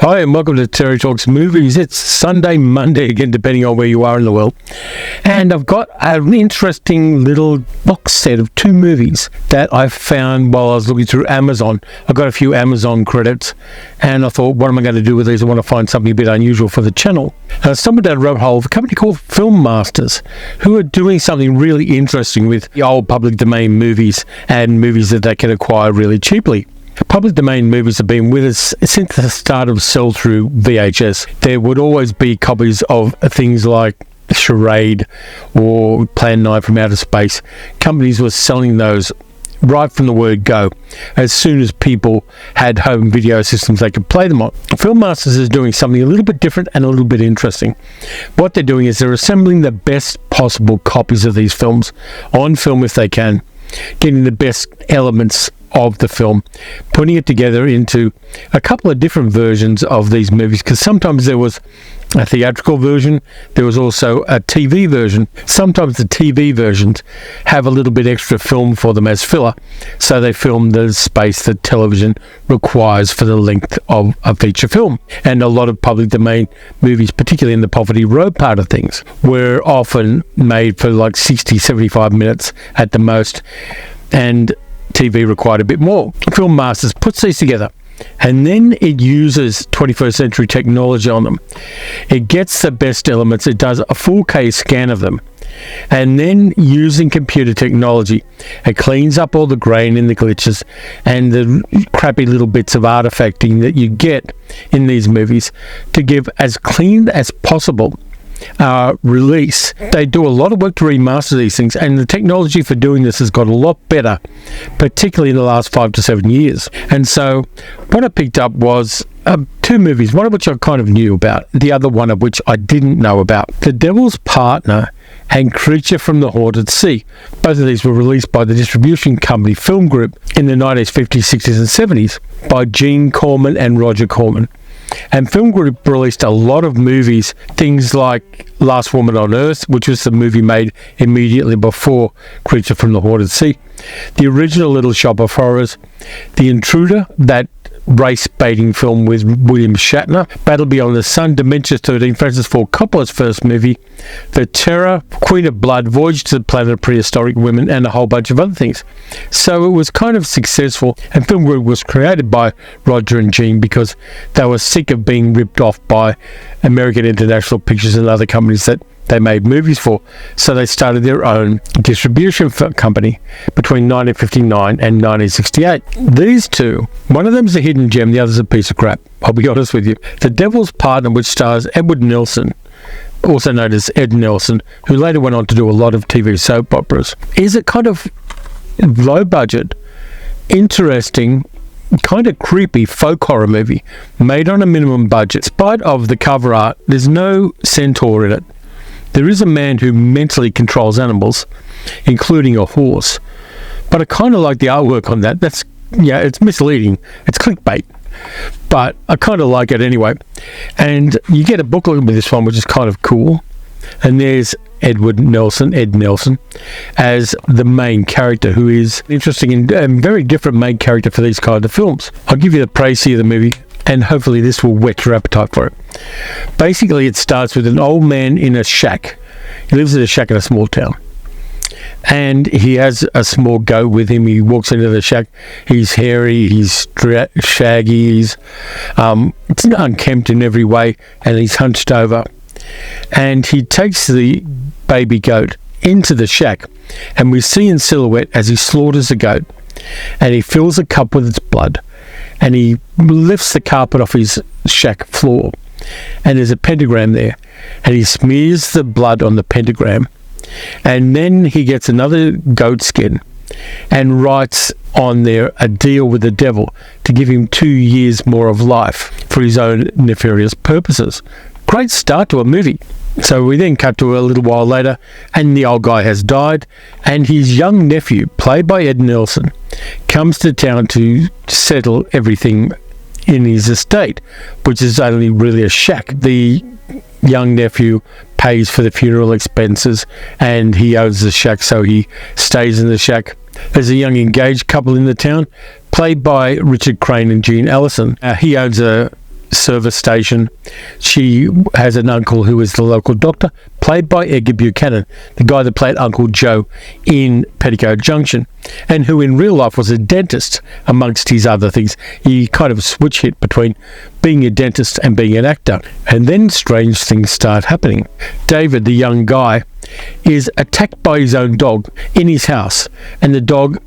Hi and welcome to Terry Talks Movies. It's Sunday, Monday again, depending on where you are in the world. And I've got an interesting little box set of two movies that I found while I was looking through Amazon. I got a few Amazon credits and I thought, what am I going to do with these? I want to find something a bit unusual for the channel. I stumbled down a rabbit hole of a company called Film Masters, who are doing something really interesting with the old public domain movies and movies that they can acquire really cheaply. Public domain movies have been with us since the start of sell-through VHS. There would always be copies of things like Charade or Plan 9 from Outer Space. Companies were selling those right from the word go. As soon as people had home video systems they could play them on. Film Masters is doing something a little bit different and a little bit interesting. What they're doing is they're assembling the best possible copies of these films on film if they can, getting the best elements of the film, putting it together into a couple of different versions of these movies, because sometimes there was a theatrical version, there was also a TV version. Sometimes the TV versions have a little bit extra film for them as filler, so they film the space that television requires for the length of a feature film. And a lot of public domain movies, particularly in the poverty row part of things, were often made for like 60-75 minutes at the most, and TV required a bit more. Film Masters puts these together and then it uses 21st century technology on them. It gets the best elements, it does a 4K scan of them, and then using computer technology, it cleans up all the grain and the glitches and the crappy little bits of artifacting that you get in these movies to give as clean as possible release. They do a lot of work to remaster these things, and the technology for doing this has got a lot better, particularly in the last 5 to 7 years. And so what I picked up was two movies, one of which I kind of knew about, the other one of which I didn't know about. The Devil's Partner and Creature from the Haunted Sea. Both of these were released by the distribution company FilmGroup in the 1950s, 60s and 70s by Roger Corman and Roger Corman. And FilmGroup released a lot of movies, things like Last Woman on Earth, which was the movie made immediately before Creature from the Haunted Sea, the original Little Shop of Horrors, The Intruder, that race-baiting film with William Shatner, Battle Beyond the Sun, Dementia 13, Francis Ford Coppola's first movie, The Terror, Queen of Blood, Voyage to the Planet of Prehistoric Women, and a whole bunch of other things. So it was kind of successful, and FilmGroup was created by Roger and Gene because they were sick of being ripped off by American International Pictures and other companies that they made movies for, so they started their own distribution company between 1959 and 1968. These two, one of them's a hidden gem, the other's a piece of crap, I'll be honest with you. The Devil's Partner, which stars Edward Nelson, also known as Ed Nelson, who later went on to do a lot of TV soap operas, is a kind of low budget, interesting, kind of creepy folk horror movie made on a minimum budget. In spite of the cover art, there's no centaur in it. There is a man who mentally controls animals, including a horse. But I kind of like the artwork on that. It's misleading. It's clickbait. But I kind of like it anyway. And you get a booklet with this one, which is kind of cool. And there's Ed Nelson, as the main character, who is interesting and very different main character for these kind of films. I'll give you the précis of the movie, and hopefully this will whet your appetite for it. Basically, it starts with an old man in a shack. He lives in a shack in a small town. And he has a small goat with him. He walks into the shack. He's hairy, he's shaggy, he's unkempt in every way, and he's hunched over. And he takes the baby goat into the shack, and we see in silhouette as he slaughters the goat, and he fills a cup with its blood, and he lifts the carpet off his shack floor, and there's a pentagram there, and he smears the blood on the pentagram, and then he gets another goat skin and writes on there a deal with the devil to give him 2 years more of life for his own nefarious purposes. Great start to a movie. So we then cut to a little while later, and the old guy has died, and his young nephew, played by Ed Nelson, comes to town to settle everything in his estate, which is only really a shack. The young nephew pays for the funeral expenses, and he owns the shack, so he stays in the shack. There's a young engaged couple in the town, played by Richard Crane and Jean Allison. He owns a service station. She has an uncle who is the local doctor, played by Edgar Buchanan, the guy that played Uncle Joe in Petticoat Junction, and who in real life was a dentist, amongst his other things. He kind of switch hit between being a dentist and being an actor. And then strange things start happening. David, the young guy, is attacked by his own dog in his house, and the dog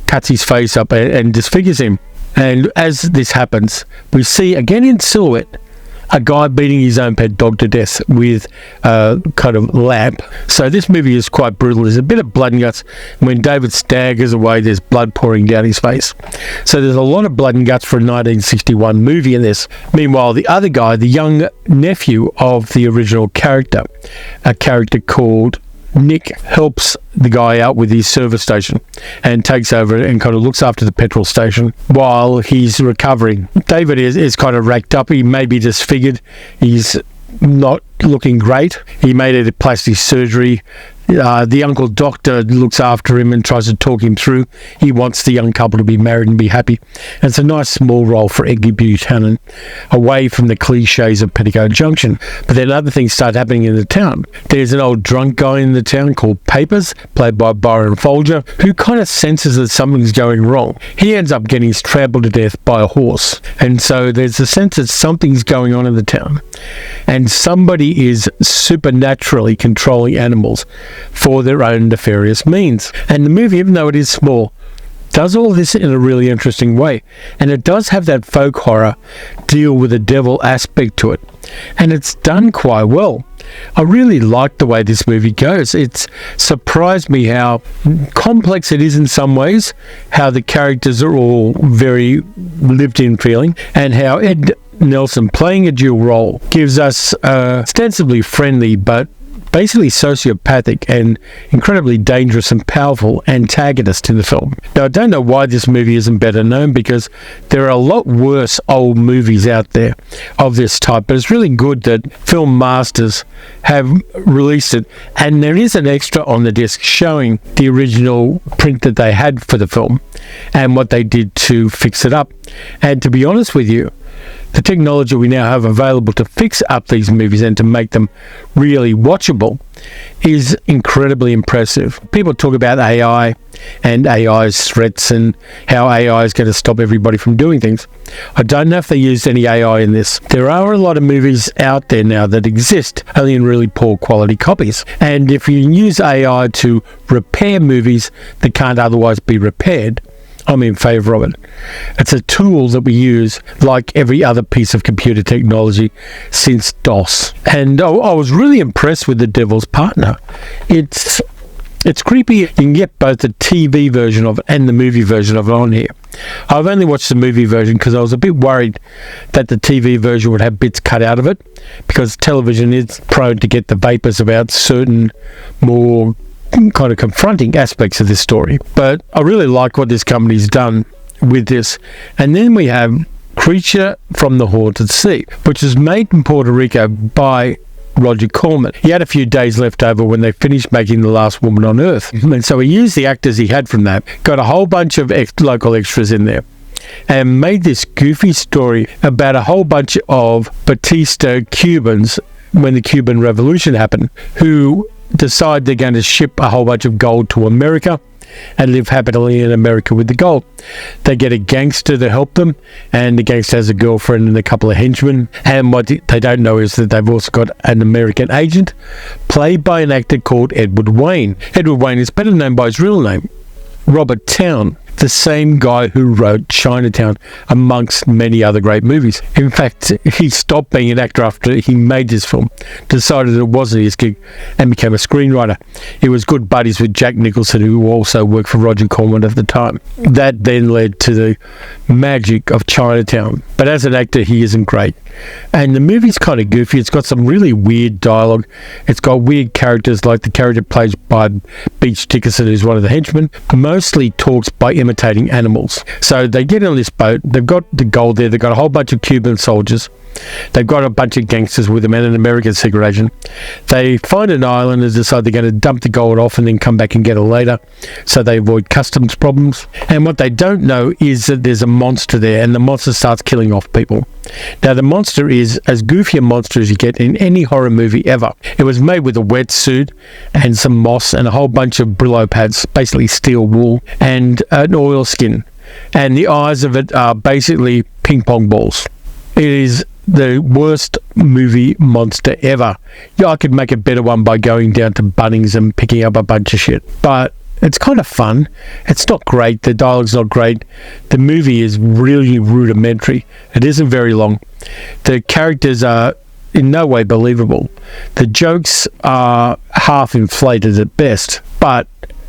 cuts his face up and disfigures him. And as this happens, we see again in silhouette a guy beating his own pet dog to death with a kind of lamp. So this movie is quite brutal. There's a bit of blood and guts. When David staggers away, there's blood pouring down his face. So there's a lot of blood and guts for a 1961 movie in this. Meanwhile, the other guy, the young nephew of the original character, a character called Nick, helps the guy out with his service station and takes over and kind of looks after the petrol station while he's recovering. David is kind of racked up. He may be disfigured. He's not looking great. He made a plastic surgery. The uncle doctor looks after him and tries to talk him through. He wants the young couple to be married and be happy. And it's a nice small role for Edgar Buchanan, away from the cliches of Petticoat Junction. But then other things start happening in the town. There's an old drunk guy in the town called Papers, played by Byron Folger, who kind of senses that something's going wrong. He ends up getting trampled to death by a horse. And so there's a sense that something's going on in the town. And somebody is supernaturally controlling animals for their own nefarious means. And the movie, even though it is small, does all this in a really interesting way. And it does have that folk horror deal with the devil aspect to it. And it's done quite well. I really like the way this movie goes. It's surprised me how complex it is in some ways, how the characters are all very lived in feeling, and how Ed Nelson, playing a dual role, gives us ostensibly friendly but basically sociopathic and incredibly dangerous and powerful antagonist in the film. Now, I don't know why this movie isn't better known, because there are a lot worse old movies out there of this type, but it's really good that Film Masters have released it, and there is an extra on the disc showing the original print that they had for the film and what they did to fix it up. And to be honest with you, the technology we now have available to fix up these movies and to make them really watchable is incredibly impressive. People talk about AI and AI's threats and how AI is going to stop everybody from doing things. I don't know if they used any AI in this. There are a lot of movies out there now that exist, only in really poor quality copies. And if you use AI to repair movies that can't otherwise be repaired, I'm in favour of it. It's a tool that we use like every other piece of computer technology since DOS. And I was really impressed with The Devil's Partner. It's creepy. You can get both the TV version of it and the movie version of it on here. I've only watched the movie version because I was a bit worried that the TV version would have bits cut out of it, because television is prone to get the vapours about certain more kind of confronting aspects of this story. But I really like what this company's done with this. And then we have Creature from the Haunted Sea, which is made in Puerto Rico by Roger Corman. He had a few days left over when they finished making The Last Woman on Earth. And so he used the actors he had from that, got a whole bunch of local extras in there, and made this goofy story about a whole bunch of Batista Cubans when the Cuban Revolution happened, who decide they're going to ship a whole bunch of gold to America and live happily in America with the gold. They get a gangster to help them, and the gangster has a girlfriend and a couple of henchmen, and what they don't know is that they've also got an American agent played by an actor called Edward Wayne. Edward Wayne is better known by his real name, Robert Towne, the same guy who wrote Chinatown, amongst many other great movies. In fact, he stopped being an actor after he made this film, decided it wasn't his gig, and became a screenwriter. He was good buddies with Jack Nicholson, who also worked for Roger Corman at the time. That then led to the magic of Chinatown. But as an actor, he isn't great. And the movie's kind of goofy. It's got some really weird dialogue. It's got weird characters, like the character played by Beach Dickinson, who's one of the henchmen, mostly talks by imitating animals. So they get on this boat. They've got the gold there. They've got a whole bunch of Cuban soldiers. They've got a bunch of gangsters with them and an American secret agent. They find an island and decide they're going to dump the gold off and then come back and get it later, so they avoid customs problems. And what they don't know is that there's a monster there, and the monster starts killing off people. Now, the monster is as goofy a monster as you get in any horror movie ever. It was made with a wetsuit and some moss and a whole bunch of Brillo pads, basically steel wool, and an oil skin. And the eyes of it are basically ping pong balls. It is the worst movie monster ever. Yeah, I could make a better one by going down to Bunnings and picking up a bunch of shit. But it's kind of fun. It's not great. The dialogue's not great. The movie is really rudimentary. It isn't very long. The characters are in no way believable. The jokes are half inflated at best, but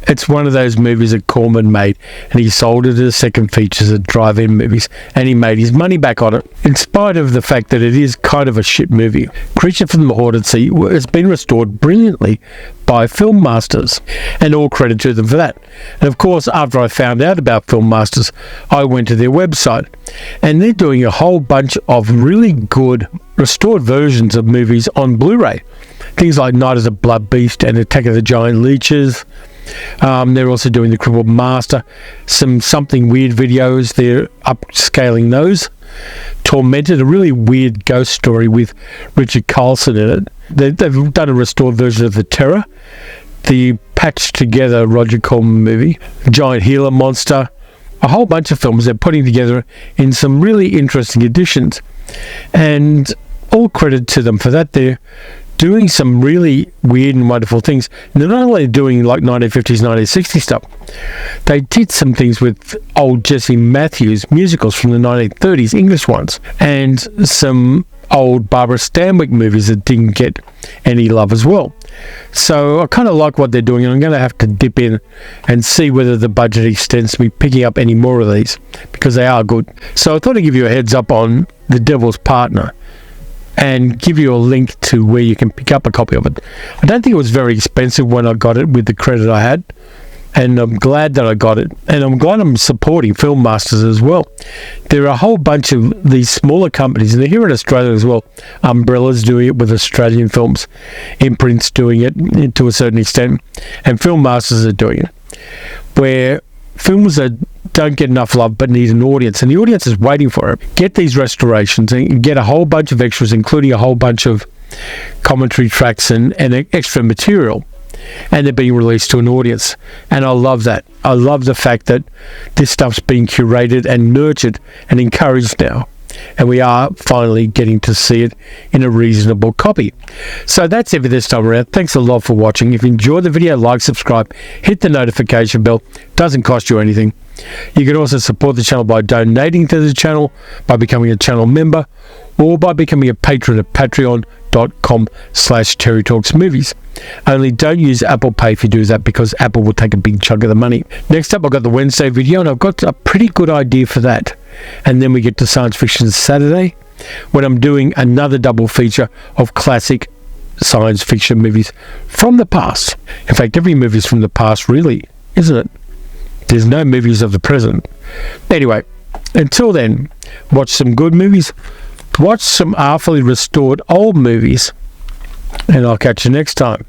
it's one of those movies that Corman made, and he sold it as second features at drive-in movies, and he made his money back on it, in spite of the fact that it is kind of a shit movie. Creature from the Haunted Sea has been restored brilliantly by Film Masters, and all credit to them for that. And of course, after I found out about Film Masters, I went to their website, and they're doing a whole bunch of really good restored versions of movies on Blu-ray. Things like Night of the Blood Beast and Attack of the Giant Leeches. They're also doing The Crippled Master, some Something Weird videos. They're upscaling those. Tormented, a really weird ghost story with Richard Carlson in it. They've done a restored version of The Terror, the patched together Roger Corman movie, Giant Gila Monster, a whole bunch of films they're putting together in some really interesting editions, and all credit to them for that. They're doing some really weird and wonderful things. And they're not only doing like 1950s, 1960s stuff. They did some things with old Jesse Matthews musicals from the 1930s, English ones, and some old Barbara Stanwyck movies that didn't get any love as well. So I kind of like what they're doing, and I'm going to have to dip in and see whether the budget extends to me picking up any more of these, because they are good. So I thought I'd give you a heads up on The Devil's Partner and give you a link to where you can pick up a copy of it. I don't think it was very expensive when I got it with the credit I had, and I'm glad that I got it, and I'm glad I'm supporting Film Masters as well. There are a whole bunch of these smaller companies, and they're here in Australia as well. Umbrella's doing it with Australian films, Imprint's doing it to a certain extent, and Film Masters are doing it, where films that don't get enough love but need an audience, and the audience is waiting for it. Get these restorations and get a whole bunch of extras, including a whole bunch of commentary tracks and extra material, and they're being released to an audience. And I love that. I love the fact that this stuff's being curated and nurtured and encouraged now, and we are finally getting to see it in a reasonable copy. So that's it for this time around. Thanks a lot for watching. If you enjoyed the video, like, subscribe, hit the notification bell. Doesn't cost you anything. You can also support the channel by donating to the channel, by becoming a channel member, or by becoming a patron at patreon.com/TerryTalksMovies. Only don't use Apple Pay if you do that, because Apple will take a big chunk of the money. Next up, I've got the Wednesday video, and I've got a pretty good idea for that. And then we get to Science Fiction Saturday, when I'm doing another double feature of classic science fiction movies from the past. In fact, every movie is from the past, really, isn't it? There's no movies of the present. Anyway, until then, watch some good movies, watch some artfully restored old movies, and I'll catch you next time.